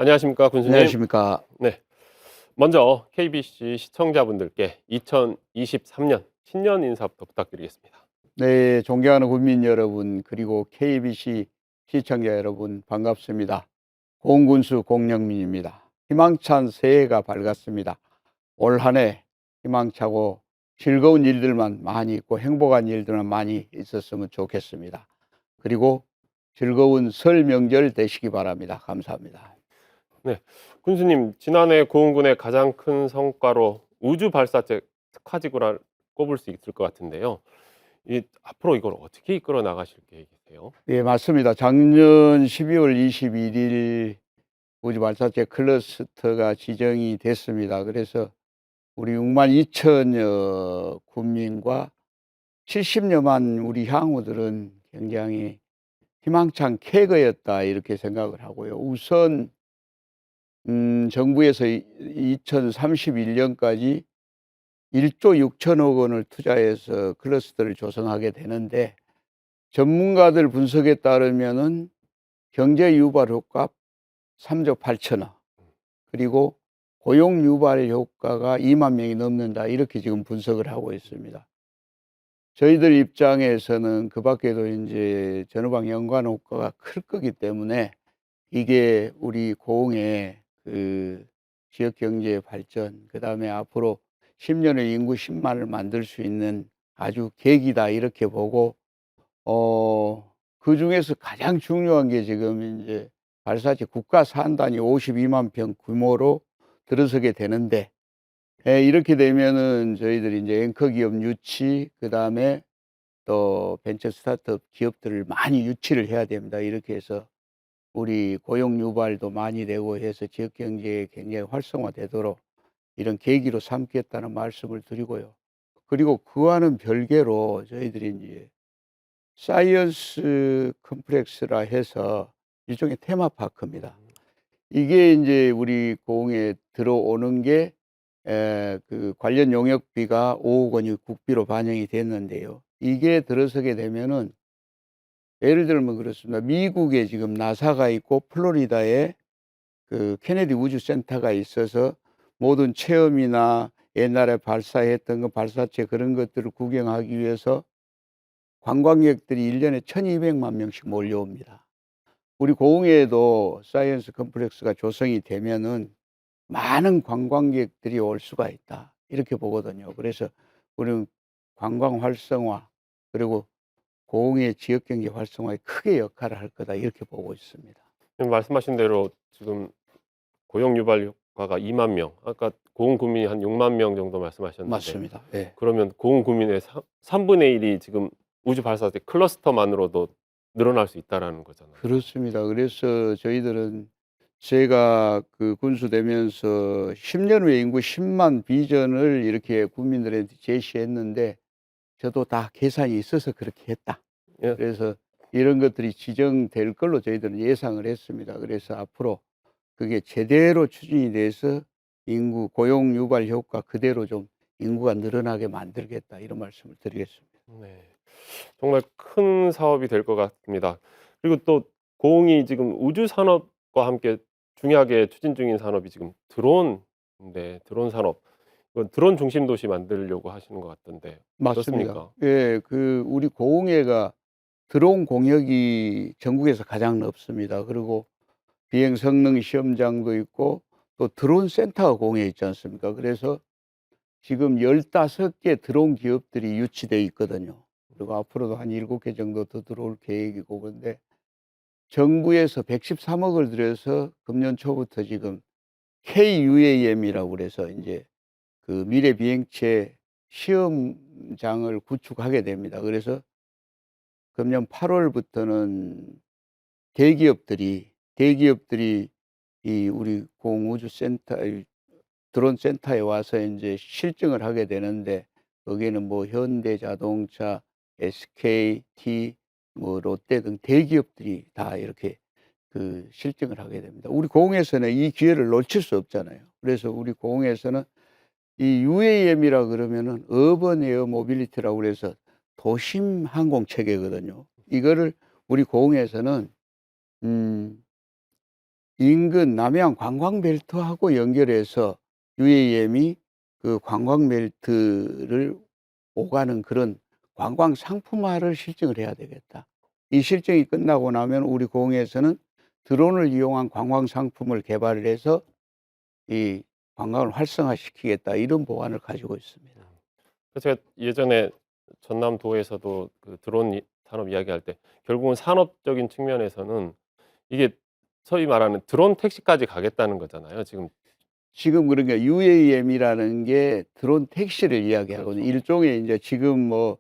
안녕하십니까 군수님. 안녕하십니까. 네. 먼저 KBC 시청자분들께 2023년 신년 인사부터 부탁드리겠습니다. 네, 존경하는 국민 여러분, 그리고 KBC 시청자 여러분, 반갑습니다. 고흥군수 공영민입니다. 희망찬 새해가 밝았습니다. 올 한 해 희망차고 즐거운 일들만 많이 있고 행복한 일들만 많이 있었으면 좋겠습니다. 그리고 즐거운 설 명절 되시기 바랍니다. 감사합니다. 네. 군수님, 지난해 고흥군의 가장 큰 성과로 우주 발사체 스카지구를 꼽을 수 있을 것 같은데요. 앞으로 이걸 어떻게 이끌어 나가실 계획이세요? 예, 맞습니다. 작년 12월 21일 우주 발사체 클러스터가 지정이 됐습니다. 그래서 우리 6만 2천여 군민과 70여만 우리 향우들은 굉장히 희망찬 쾌거였다 이렇게 생각을 하고요. 우선 정부에서 2031년까지 1조 6천억 원을 투자해서 클러스터를 조성하게 되는데, 전문가들 분석에 따르면은 경제 유발 효과 3조 8천억, 그리고 고용 유발 효과가 2만 명이 넘는다 이렇게 지금 분석을 하고 있습니다. 저희들 입장에서는 그 밖에도 이제 전후방 연관 효과가 클 거기 때문에 이게 우리 고흥의 그 지역 경제 발전, 그다음에 앞으로 10년 의 인구 10만을 만들 수 있는 아주 계기다 이렇게 보고, 그중에서 가장 중요한 게 지금 이제 발사체 국가 산단이 52만 평 규모로 들어서게 되는데, 이렇게 되면은 저희들이 이제 앵커 기업 유치, 그다음에 또 벤처 스타트업 기업들을 많이 유치를 해야 됩니다. 이렇게 해서 우리 고용 유발도 많이 되고 해서 지역 경제에 굉장히 활성화되도록 이런 계기로 삼겠다는 말씀을 드리고요. 그리고 그와는 별개로 저희들이 이제 사이언스 컴플렉스라 해서 일종의 테마파크입니다. 이게 이제 우리 고흥에 들어오는 게 그 관련 용역비가 5억 원이 국비로 반영이 됐는데요. 이게 들어서게 되면은 예를 들면 그렇습니다. 미국에 지금 나사가 있고 플로리다에 그 케네디 우주센터가 있어서 모든 체험이나 옛날에 발사했던 그 발사체 그런 것들을 구경하기 위해서 관광객들이 1년에 1,200만 명씩 몰려옵니다. 우리 고흥에도 사이언스 컴플렉스가 조성이 되면은 많은 관광객들이 올 수가 있다 이렇게 보거든요. 그래서 우리는 관광 활성화, 그리고 고흥의 지역 경제 활성화에 크게 역할을 할 거다 이렇게 보고 있습니다. 지금 말씀하신 대로 지금 고용 유발 효과가 2만 명, 아까 고흥 구민이 한 6만 명 정도 말씀하셨는데, 맞습니다. 예. 그러면 고흥 구민의 3분의 1이 지금 우주 발사체 클러스터만으로도 늘어날 수 있다라는 거잖아요. 그렇습니다. 그래서 저희들은 제가 그 군수 되면서 10년 후에 인구 10만 비전을 이렇게 국민들한테 제시했는데, 저도 다 계산이 있어서 그렇게 했다. 예. 그래서 이런 것들이 지정될 걸로 저희들은 예상을 했습니다. 그래서 앞으로 그게 제대로 추진이 돼서 인구 고용 유발 효과 그대로 좀 인구가 늘어나게 만들겠다 이런 말씀을 드리겠습니다. 네. 정말 큰 사업이 될 것 같습니다. 그리고 또 고흥이 지금 우주 산업과 함께 중요하게 추진 중인 산업이 지금 드론인데, 드론 산업. 이건 드론 중심 도시 만들려고 하시는 것 같던데 맞습니다. 어떻습니까? 예, 그 우리 고흥에가 드론 공역이 전국에서 가장 넓습니다. 그리고 비행 성능 시험장도 있고 또 드론 센터가 공에 있지 않습니까? 그래서 지금 15개 드론 기업들이 유치돼 있거든요. 그리고 앞으로도 한 7개 정도 더 들어올 계획이고, 그런데 정부에서 113억을 들여서 금년 초부터 지금 KUAM이라고 그래서 이제 그 미래 비행체 시험장을 구축하게 됩니다. 그래서 금년 8월부터는 대기업들이 이 우리 공우주센터 이 드론 센터에 와서 인제 실증을 하게 되는데, 거기에는 뭐 현대자동차, SKT, 뭐 롯데 등 대기업들이 다 이렇게 그 실증을 하게 됩니다. 우리 고흥에서는 이 기회를 놓칠 수 없잖아요. 그래서 우리 고흥에서는 이 UAM이라 그러면은 어번 에어 모빌리티라고 그래서 도심 항공 체계거든요. 이거를 우리 고흥에서는 음 인근 남해안 관광벨트하고 연결해서 UAM이 그 관광벨트를 오가는 그런 관광 상품화를 실증을 해야 되겠다. 이 실증이 끝나고 나면 우리 공에서는 드론을 이용한 관광 상품을 개발을 해서 이 관광을 활성화시키겠다, 이런 보안을 가지고 있습니다. 그래서 제가 예전에 전남도에서도 그 드론 산업 이야기할 때 결국은 산업적인 측면에서는 이게 소위 말하는 드론 택시까지 가겠다는 거잖아요. 지금. 지금 그러니까 UAM이라는 게 드론 택시를 이야기하거든요. 그렇죠. 일종의 이제 지금 뭐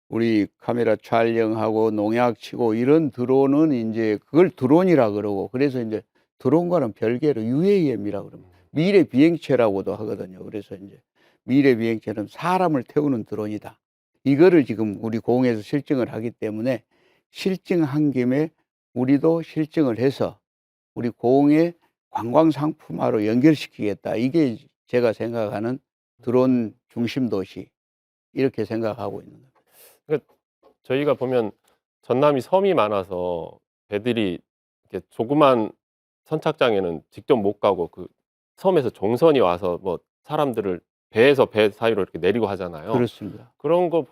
우리 카메라 촬영하고 농약 치고 이런 드론은 인제 그걸 드론이라 그러고, 그래서 인제 드론과는 별개로 UAM이라 그럽니다. 미래 비행체라고도 하거든요. 그래서 인제 미래 비행체는 사람을 태우는 드론이다. 이거를 지금 우리 공에서 실증을 하기 때문에 실증한 김에 우리도 실증을 해서 우리 공의 관광 상품화로 연결시키겠다. 이게 제가 생각하는 드론 중심 도시, 이렇게 생각하고 있는 겁니다. 그러니까 저희가 보면 전남이 섬이 많아서 배들이 이렇게 조그만 선착장에는 직접 못 가고 그 섬에서 종선이 와서 뭐 사람들을 배에서 배 사이로 이렇게 내리고 하잖아요. 그렇습니다. 그런 거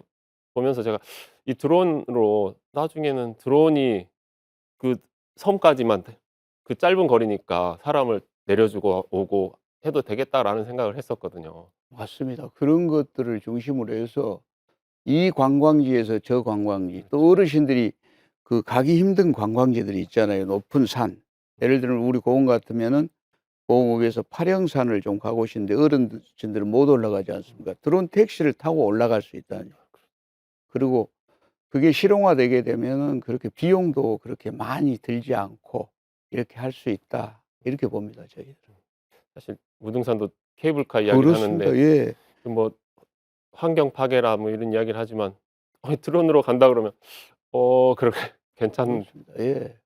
보면서 제가 이 드론으로 나중에는 드론이 그 섬까지만 그 짧은 거리니까 사람을 내려주고 오고 해도 되겠다라는 생각을 했었거든요. 맞습니다. 그런 것들을 중심으로 해서 이 관광지에서 저 관광지, 또 그렇죠. 어르신들이 그 가기 힘든 관광지들이 있잖아요. 높은 산. 예를 들면 우리 고흥 같으면은 고흥읍에서 파령산을 좀 가고 싶은데 어르신들은 못 올라가지 않습니까? 드론 택시를 타고 올라갈 수 있다는. 그리고 그게 실용화되게 되면은 그렇게 비용도 그렇게 많이 들지 않고 이렇게 할 수 있다, 이렇게 봅니다, 저희들은. 사실 무등산도 케이블카 이야기를 그렇습니다. 하는데 예. 그 뭐 환경 파괴라 뭐 이런 이야기를 하지만 드론으로 간다 그러면 그렇게 괜찮. 그렇습니다. 예.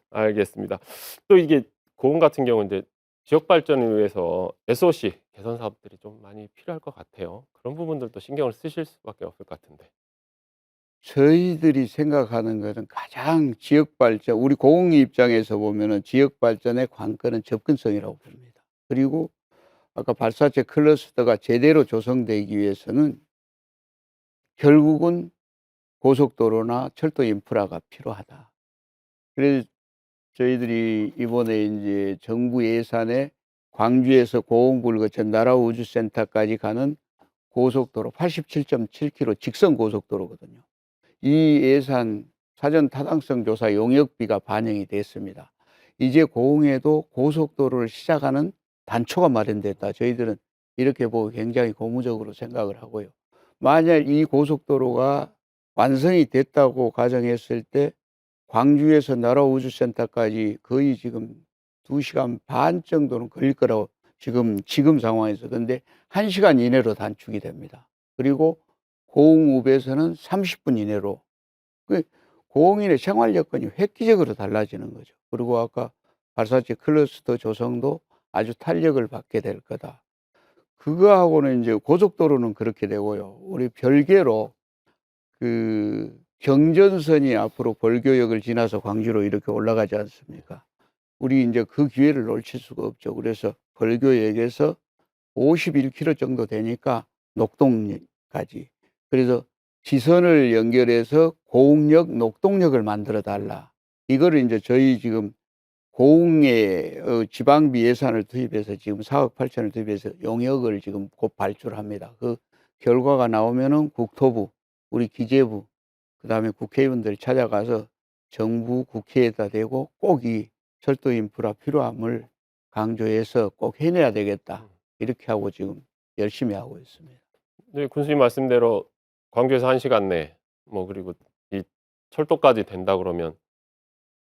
알겠습니다. 또 이게 고흥 같은 경우는 이제 지역 발전을 위해서 SOC 개선 사업들이 좀 많이 필요할 것 같아요. 그런 부분들도 신경을 쓰실 수밖에 없을 것 같은데. 저희들이 생각하는 것은 가장 지역 발전, 우리 고흥 입장에서 보면은 지역 발전의 관건은 접근성이라고 봅니다. 그리고 아까 발사체 클러스터가 제대로 조성되기 위해서는 결국은 고속도로나 철도 인프라가 필요하다. 그래서 저희들이 이번에 인제 정부 예산에 광주에서 고흥부를 거쳐 나라우주센터까지 가는 고속도로 87.7km 직선 고속도로거든요. 이 예산 사전 타당성 조사 용역비가 반영이 됐습니다. 이제 고흥에도 고속도로를 시작하는 단초가 마련됐다. 저희들은 이렇게 보고 굉장히 고무적으로 생각을 하고요. 만약 이 고속도로가 완성이 됐다고 가정했을 때 광주에서 나라우주센터까지 거의 지금 2시간 반 정도는 걸릴 거라고 지금 상황에서. 근데 1시간 이내로 단축이 됩니다. 그리고 고흥읍에서는 30분 이내로. 그 고흥인의 생활 여건이 획기적으로 달라지는 거죠. 그리고 아까 발사체 클러스터 조성도 아주 탄력을 받게 될 거다. 그거하고는 이제 고속도로는 그렇게 되고요. 우리 별개로 그 경전선이 앞으로 벌교역을 지나서 광주로 이렇게 올라가지 않습니까? 우리 이제 그 기회를 놓칠 수가 없죠. 그래서 벌교역에서 51km 정도 되니까 녹동까지. 그래서 지선을 연결해서 고흥역, 녹동역을 만들어 달라. 이거를 이제 저희 지금 고흥에 지방비 예산을 투입해서 지금 4억 8천을 투입해서 용역을 지금 곧 발주합니다. 그 결과가 나오면은 국토부, 우리 기재부, 그다음에 국회의원들 찾아가서 정부 국회에다 대고 꼭 이 철도 인프라 필요함을 강조해서 꼭 해내야 되겠다, 이렇게 하고 지금 열심히 하고 있습니다. 네, 군수님 말씀대로 광주에서 1 시간 내 뭐 그리고 이 철도까지 된다 그러면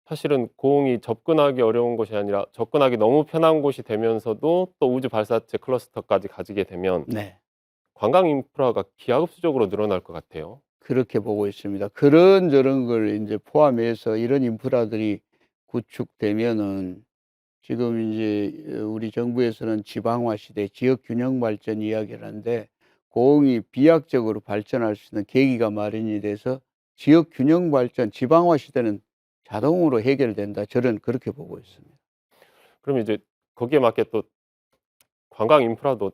사실은 고흥이 접근하기 어려운 곳이 아니라 접근하기 너무 편한 곳이 되면서도 또 우주 발사체 클러스터까지 가지게 되면 네. 관광 인프라가 기하급수적으로 늘어날 것 같아요. 그렇게 보고 있습니다. 그런저런 걸 인제 포함해서 이런 인프라들이 구축되면은 지금 인제 우리 정부에서는 지방화 시대 지역 균형 발전 이야기를 하는데, 고흥이 비약적으로 발전할 수 있는 계기가 마련이 돼서 지역 균형 발전, 지방화 시대는 자동으로 해결된다. 저는 그렇게 보고 있습니다. 그러면 이제 거기에 맞게 또 관광 인프라도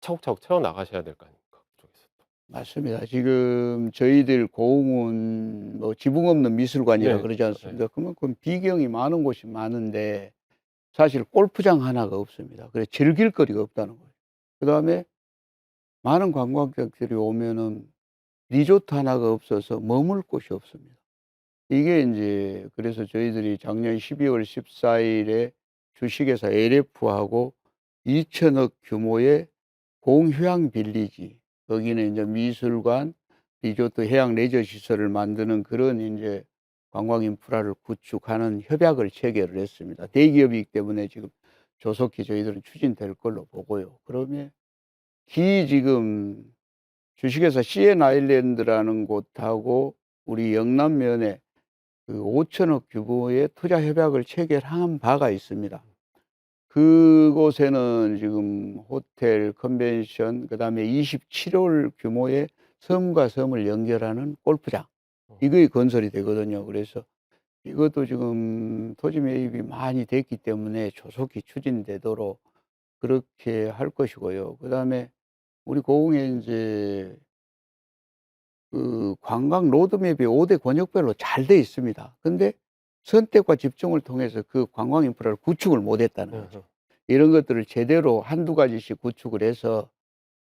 차곡차곡 채워 나가셔야 될 거 아닙니까? 그쪽에서 또. 맞습니다. 지금 저희들 고흥은 뭐 지붕 없는 미술관이라 네. 그러지 그렇죠. 예. 않습니까? 그만큼 비경이 많은 곳이 많은데 사실 골프장 하나가 없습니다. 그래 즐길 거리가 없다는 거예요. 그다음에 많은 관광객들이 오면은 리조트 하나가 없어서 머물 곳이 없습니다. 이게 인제 그래서 저희들이 작년 12월 14일에 주식회사 LF하고 2천억 규모의 공휴양 빌리지, 거기는 인제 미술관, 리조트, 해양 레저 시설을 만드는 그런 인제 관광 인프라를 구축하는 협약을 체결을 했습니다. 대기업이기 때문에 지금 조속히 저희들은 추진될 걸로 보고요. 그러면 지금 주식회사 CN 아일랜드라는 곳하고 우리 영남면에 그 5천억 규모의 투자 협약을 체결한 바가 있습니다. 그곳에는 지금 호텔, 컨벤션, 그다음에 27홀 규모의 섬과 섬을 연결하는 골프장, 어. 이거의 건설이 되거든요. 그래서 이것도 지금 토지 매입이 많이 됐기 때문에 조속히 추진되도록 그렇게 할 것이고요. 그다음에 우리 고흥에 인제 그 관광 로드맵이 5대 권역별로 잘 돼 있습니다. 근데 선택과 집중을 통해서 그 관광 인프라를 구축을 못 했다는 거죠. 어허. 이런 것들을 제대로 한두 가지씩 구축을 해서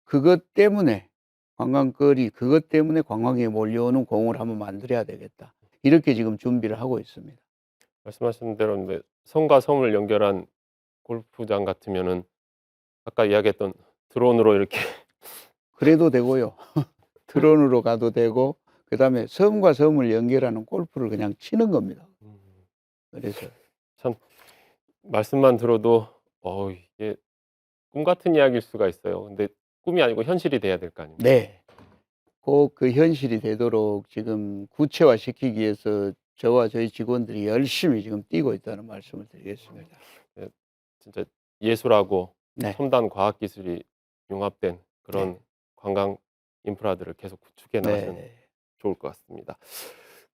그것 때문에 관광거리, 그것 때문에 관광객이 몰려오는 공을 한번 만들어야 되겠다. 이렇게 지금 준비를 하고 있습니다. 말씀하신 대로 인제 섬과 섬을 연결한 골프장 같으면은 아까 이야기했던 드론으로 이렇게 그래도 되고요. 드론으로 가도 되고 그다음에 섬과 섬을 연결하는 골프를 그냥 치는 겁니다. 음 그래서 참 말씀만 들어도 이게 꿈 같은 이야기일 수가 있어요. 근데 꿈이 아니고 현실이 돼야 될 거 아닙니까? 네. 꼭 그 현실이 되도록 지금 구체화시키기 위해서 저와 저희 직원들이 열심히 지금 뛰고 있다는 말씀을 네. 드리겠습니다. 예 진짜 예술하고 네. 첨단 과학 기술이 융합된 네. 그런 관광 인프라들을 계속 구축해 나가시면 네. 좋을 것 같습니다.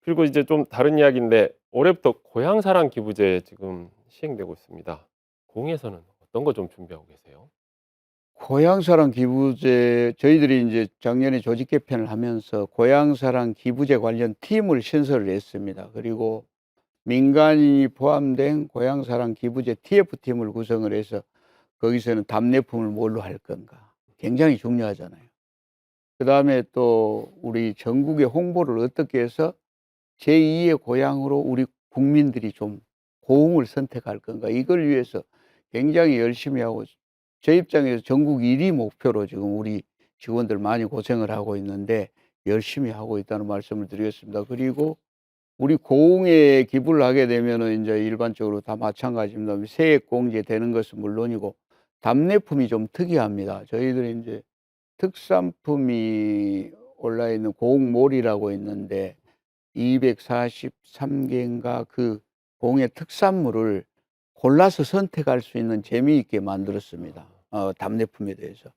그리고 이제 좀 다른 이야기인데 올해부터 고향사랑 기부제 지금 시행되고 있습니다. 공에서는 어떤 거 좀 준비하고 계세요? 고향사랑 기부제, 저희들이 인제 작년에 조직 개편을 하면서 고향사랑 기부제 관련 팀을 신설을 했습니다. 그리고 민간인이 포함된 고향사랑 기부제 TF팀을 구성을 해서 거기서는 답례품을 뭘로 할 건가 굉장히 중요하잖아요. 그다음에 또 우리 전국의 홍보를 어떻게 해서 제2의 고향으로 우리 국민들이 좀 고흥을 선택할 건가, 이걸 위해서 굉장히 열심히 하고, 제 입장에서 전국 1위 목표로 지금 우리 직원들 많이 고생을 하고 있는데 열심히 하고 있다는 말씀을 드리겠습니다. 그리고 우리 고흥에 기부를 하게 되면은 인제 일반적으로 다 마찬가지입니다. 세액 공제되는 것은 물론이고 답례품이 좀 특이합니다. 저희들이 인제 특산품이 올라 있는 고흥몰이라고 있는데 243 개인가 그 공예 특산물을 골라서 선택할 수 있는 재미있게 만들었습니다, 답례품에 대해서.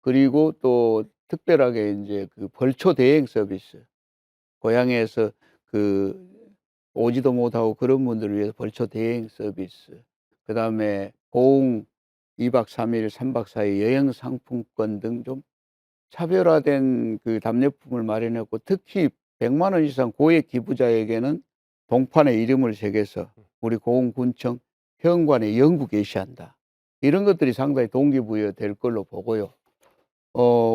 그리고 또 특별하게 인제 그 벌초 대행 서비스, 고향에서 그 오지도 못하고 그런 분들을 위해서 벌초 대행 서비스, 그다음에 고흥 2박 3일 3박 4일 여행 상품권 등 좀 차별화된 그 답례품을 마련했고, 특히 100만 원 이상 고액 기부자에게는 동판에 이름을 새겨서 우리 고흥군청 현관에 영구 게시한다. 이런 것들이 상당히 동기부여 될 걸로 보고요.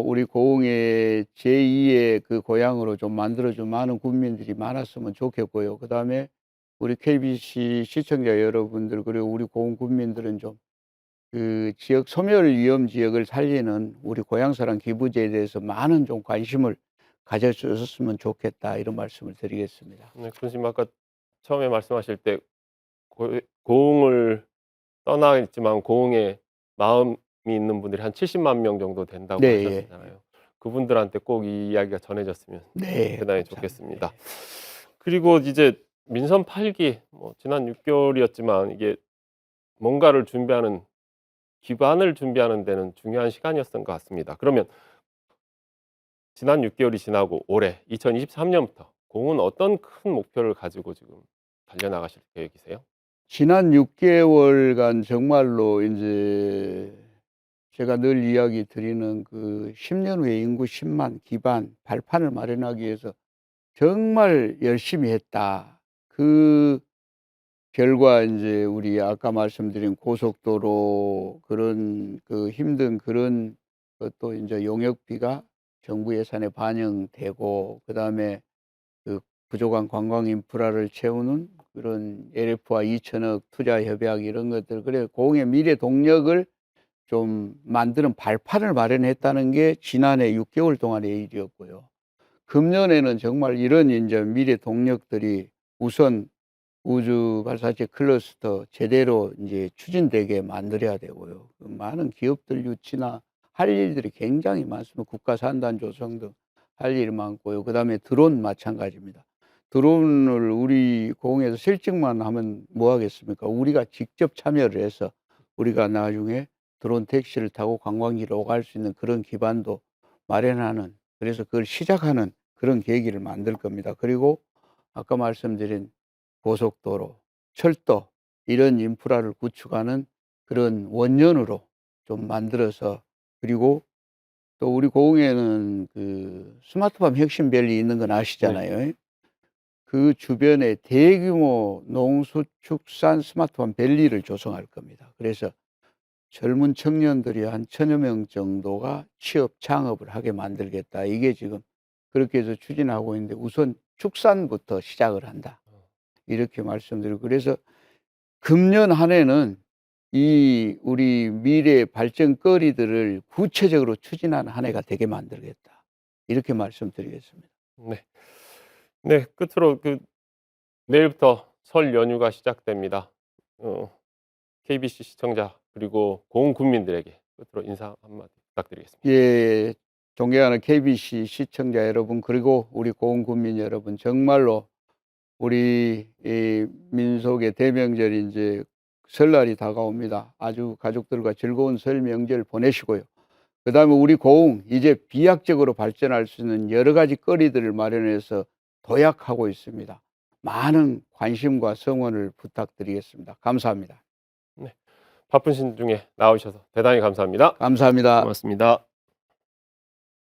우리 고흥의 제2의 그 고향으로 좀 만들어준 많은 국민들이 많았으면 좋겠고요. 그다음에 우리 KBC 시청자 여러분들, 그리고 우리 고흥 국민들은 좀 그 지역 소멸 위험 지역을 살리는 우리 고향사랑 기부제에 대해서 많은 좀 관심을 가져 주셨으면 좋겠다, 이런 말씀을 드리겠습니다. 네 교수님 아까 처음에 말씀하실 때 고흥을 떠나 있지만 고흥에 마음이 있는 분들이 한 70만 명 정도 된다고 네, 예. 하셨잖아요. 그분들한테 꼭 이 이야기가 전해졌으면 네, 대단히 감사합니다. 좋겠습니다. 예. 그리고 이제 민선 8기 지난 6 개월이었지만 이게 뭔가를 준비하는 기반을 준비하는 데는 중요한 시간이었던 것 같습니다. 그러면 지난 6 개월이 지나고 올해 2023 년부터 공은 어떤 큰 목표를 가지고 지금 달려나가실 계획이세요? 지난 6개월간 정말로 인제 제가 늘 이야기 드리는 그 10년 후에 인구 10만 기반 발판을 마련하기 위해서 정말 열심히 했다. 그 결과 인제 우리 아까 말씀드린 고속도로 그런 그 힘든 그런 것도 인제 용역비가 정부 예산에 반영되고, 그다음에 그 부족한 관광 인프라를 채우는 그런 LF와 2천억 투자 협약 이런 것들, 그래 고흥의 미래 동력을 좀 만드는 발판을 마련했다는 게 지난해 6개월 동안의 일이었고요. 금년에는 정말 이런 인제 미래 동력들이 우선 우주 발사체 클러스터 제대로 인제 추진되게 만들어야 되고요. 그 많은 기업들 유치나 할 일들이 굉장히 많습니다. 국가 산단 조성 등 할 일이 많고요. 그다음에 드론 마찬가지입니다. 드론을 우리 공에서 실증만 하면 뭐 하겠습니까? 우리가 직접 참여를 해서 우리가 나중에 드론 택시를 타고 관광지로 오갈 수 있는 그런 기반도 마련하는, 그래서 그걸 시작하는 그런 계기를 만들 겁니다. 그리고 아까 말씀드린 고속도로, 철도 이런 인프라를 구축하는 그런 원년으로 좀 만들어서, 그리고 또 우리 고흥에는 그 스마트팜 혁신밸리 있는 건 네. 아시잖아요. 그 주변에 대규모 농수축산 스마트팜 밸리를 조성할 겁니다. 그래서 젊은 청년들이 한 1,000여 명 정도가 취업 창업을 하게 만들겠다. 이게 지금 그렇게 해서 추진하고 있는데, 우선 축산부터 시작을 한다. 이렇게 말씀드리고, 그래서 금년 한 해는 이 우리 미래 발전거리들을 구체적으로 추진하는 한 해가 되게 만들겠다. 이렇게 말씀드리겠습니다. 네. 네. 끝으로 그 내일부터 설 연휴가 시작됩니다. KBC 시청자 그리고 고흥 군민들에게 끝으로 인사 한마디 부탁드리겠습니다. 예. 존경하는 KBC 시청자 여러분, 그리고 우리 고흥 군민 여러분, 정말로 우리 이 민속의 대명절 이제 설날이 다가옵니다. 아주 가족들과 즐거운 설 명절 보내시고요. 그다음에 우리 고흥 이제 비약적으로 발전할 수 있는 여러 가지 거리들을 마련해서 도약하고 있습니다. 많은 관심과 성원을 부탁드리겠습니다. 감사합니다. 네. 바쁘신 중에 나오셔서 대단히 감사합니다. 감사합니다. 고맙습니다.